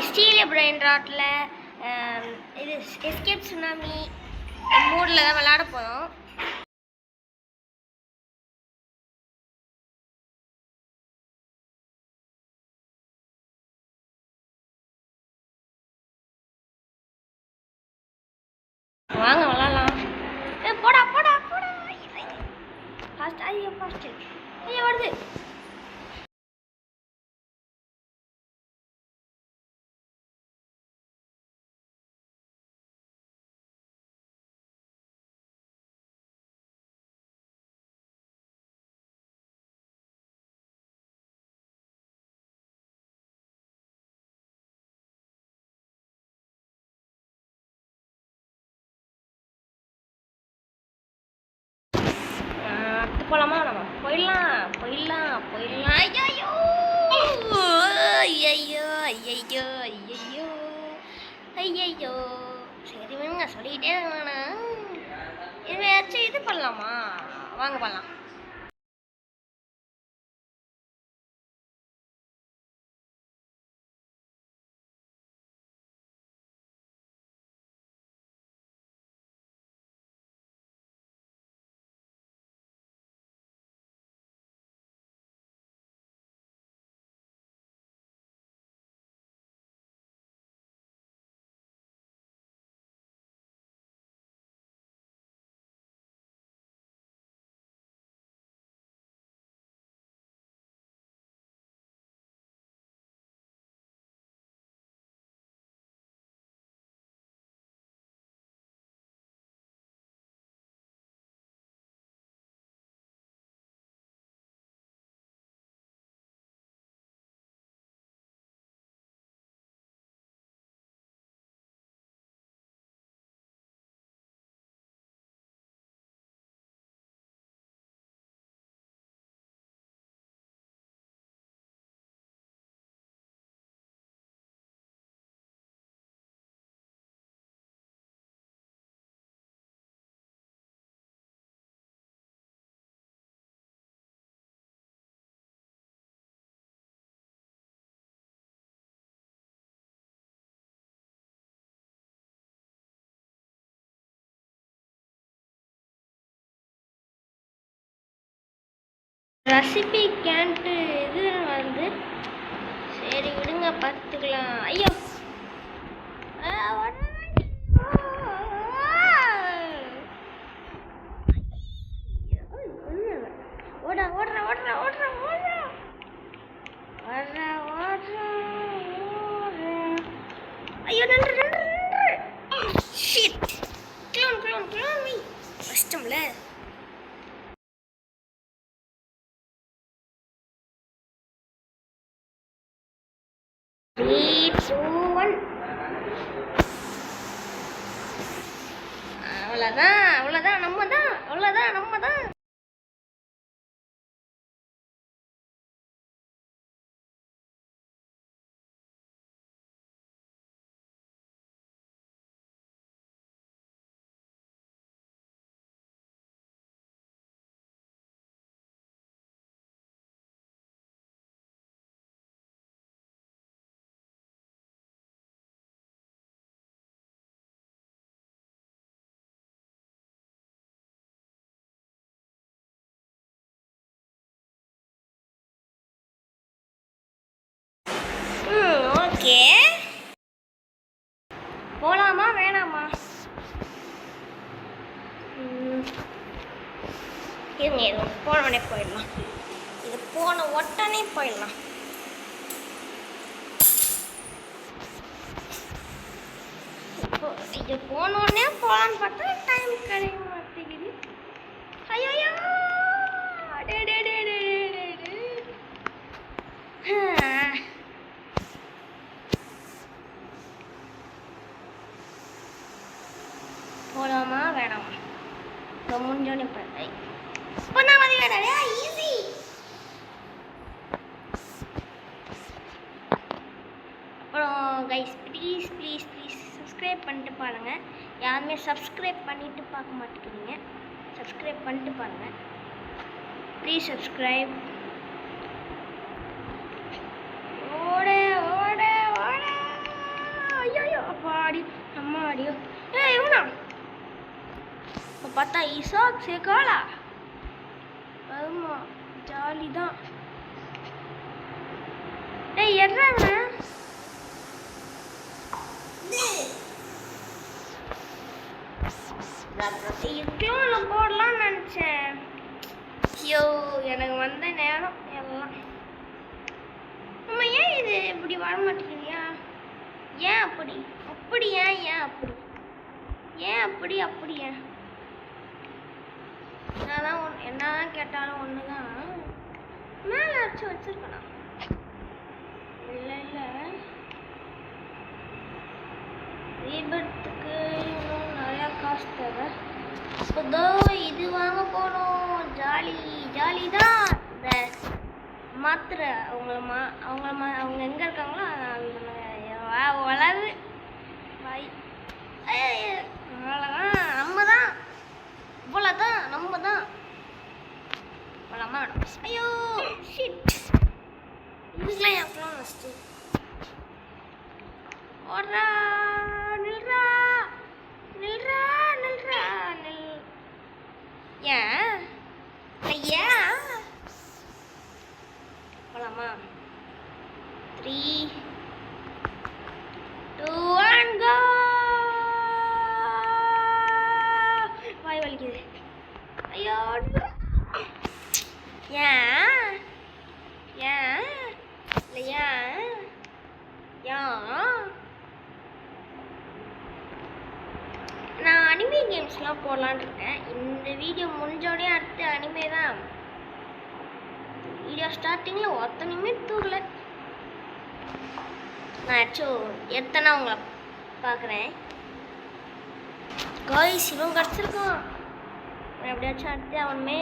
ஸ்டீலிய brain ராட்டில் இது escape tsunami மூடில் தான் விளையாட போகிறோம். வாங்க விளாட்லாம். போடா போடா போடா. ஃபாஸ்ட் ஐயோ ஃபாஸ்ட்டு ஐயோ வருது. போலாமா? நம்ம போயிடலாம் போயிடலாம் போயிடலாம். ஐயோ ஐயோ ஐயோ ஐயோ ஐயோ. சரி வேணுங்க சொல்லிக்கிட்டே இருங்கண்ணா. இதுவாச்சும் இது பண்ணலாமா? வாங்க பண்ணலாம். ரெசிபி கேன்ட்டு இது வந்து சரி விடுங்க பார்த்துக்கலாம். ஐயோ ஓட ஓடுற ஓடுற ஓடுற ஓடுற ஓடுற ஓடுற ஐயோ நன்று நன்று நன்று. Shit clone clone clone me கஷ்டம்ல. அவ்வளோதான் அவ்வளோதான் நம்ம தான் அவ்வளோதான் நம்ம தான். ஓகே போகலாமா வேணாமா? இருங்க இது போன உடனே போயிடலாம். இது போன உடனே போயிடலாம். இப்போ இது போன உடனே போகலான்னு பார்த்தா டைம் கிடைக்க மாட்டேங்குது. ஐயோ டே டே டே டே போகலாமா வேணாமா? இப்போ முடிஞ்சோடனே இப்போ நான் வந்து வேணாம் ஈஸி. அப்புறம் guys please please please subscribe பண்ணிட்டு பாருங்கள். யாருமே சப்ஸ்கிரைப் பண்ணிவிட்டு பார்க்க மாட்டேங்கிறீங்க. சப்ஸ்கிரைப் பண்ணிட்டு பாருங்கள் ப்ளீஸ். சப்ஸ்கிரைப். ஓட ஓட ஓட அப்பாடி அம்மாடியோ இவனா இப்போ பார்த்தா இசாக் சேகாலா ஆமா ஜாலி தான் எட்ரா இவ்வளோ போடலாம்னு நினச்சேன். ஐயோ எனக்கு வந்த நேரம் எல்லாம். நம்ம ஏன் இது இப்படி வர மாட்டேங்கிறியா? ஏன் அப்படி அப்படி ஏன் அப்படி அப்படி ஏன் என்னதான் கேட்டாலும் ஒன்று தான். மேலே அடிச்சு வச்சிருக்கலாம். இல்லை ரீபர்த்துக்கு இன்னும் நிறையா காசு தேவை. இப்போ இது வாங்க போகணும். ஜாலி தான். இந்த மாத்திரை அவங்க எங்கே இருக்காங்களோ அந்த வளரு வாய் அவ்வளோதான். இவ்வளோதான் நம்ம தான் போலாமா? ஐயோ ஷிட் இதுக்கெலாம் எப்பலாம் ஃபஸ்ட்டு ஓடுறா நில்றா ஏன் ஐயா போலாமா? 3 2 1 go. வாய் வலிக்குது. ஐயோ ஏன் இல்லையா நான் அனிமே கேம்ஸ்லாம் போடலான்னு இருக்கேன். இந்த வீடியோ முடிஞ்சோடனே அடுத்து அனிமே தான். வீடியோ ஸ்டார்டிங்கில் ஒருத்தனையுமே தூக்கல. நான் எத்தனை உங்களை பார்க்குறேன். காய்ஸ் இவன் கிடச்சிருக்கான். எப்படியாச்சும் அடுத்து அவனுமே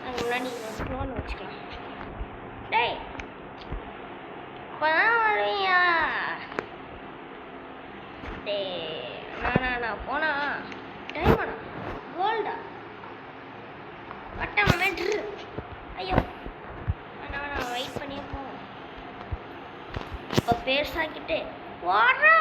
அதுக்கு முன்னாடி ஸ்லோன்னு வச்சுக்கலாம். டேய் இப்போதான் வருவியா? டே நான் போனா டைமாண்ணா கோல்டா பட்டம் மெட்ரு. ஐயோ நான் வெயிட் பண்ணியே போவோம். இப்போ பேர்சாக்கிட்டு ஓடுறா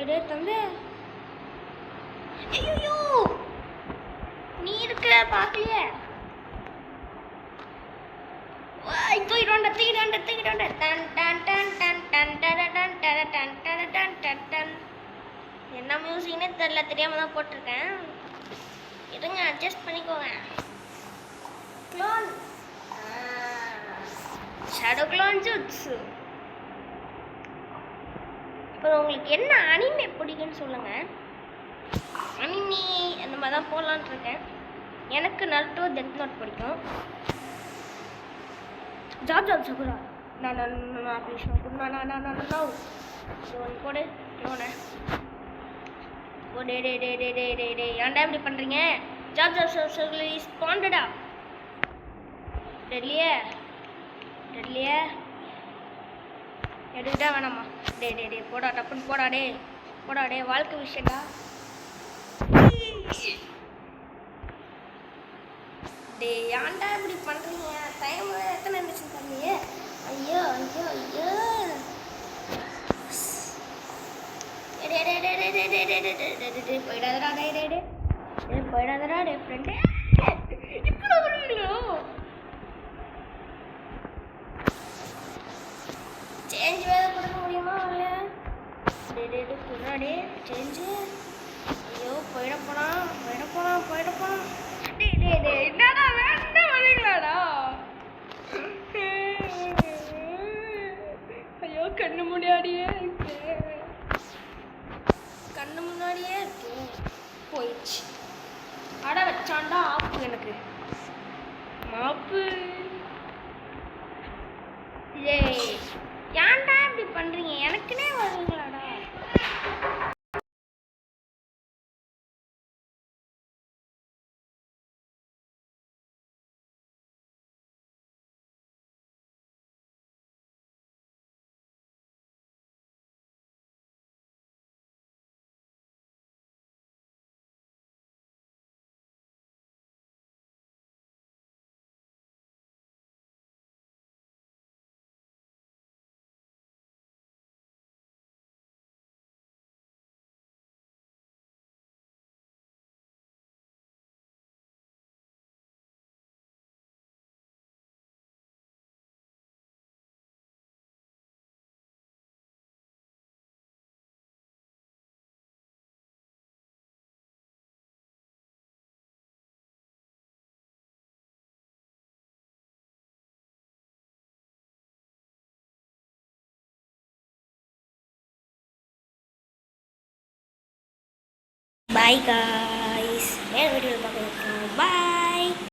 டே தம்பி. ஐயோ நீ இருக்க பார்க்கலையே. தூக்கிட்டு என்ன மியூசிக்னே தெரியல, தெரியாம தான் போட்டிருக்கேன். இருங்க அட்ஜஸ்ட் பண்ணிக்கோங்க. Clone shadow clone jutsu. இப்போ உங்களுக்கு என்ன அனிமே பிடிக்குன்னு சொல்லுங்க. அனிமே அந்த மாதிரி தான் போடலான்ட்டு இருக்கேன். எனக்கு நருட்டோ டெத் நோட் பிடிக்கும். ஜாப் சகுரா நான் ப்ளீஸ் போடு டே ஏன்டா இப்படி பண்ணுறீங்க? ஜாப் ஸ்பாண்டடா டெல்லியே எடுத்துட்டா வேணாமா? டே போடா டப்புன்னு போடா டே வாழ்க்கை விஷயம்டா. டே ஏன்டா இப்படி பண்ணுறீங்க? டைம் எத்தனை நிமிஷம் தரலையே. ஐயோ போயிடாதடா டே ஃப்ரெண்டு. இப்போ வருவீங்களோ? சேஞ்ச் வேலை கொடுக்க முடியுமா? அவங்கள பின்னாடி சேஞ்சு. ஐயோ போயிட போனான். என்னடா வேண்டாம் வரீங்களாடா? ஐயோ கண்ணு முன்னாடியே இருக்கு. போயிடுச்சு. அட வச்சாண்டா ஆப்பு எனக்கு மாப்பு. ஏன்டா இப்படி பண்றீங்க? எனக்குன்னே வருவீங்களாடா? பாய் காய்ஸ் வேறு வீடியோவில் பார்க்கலாம்.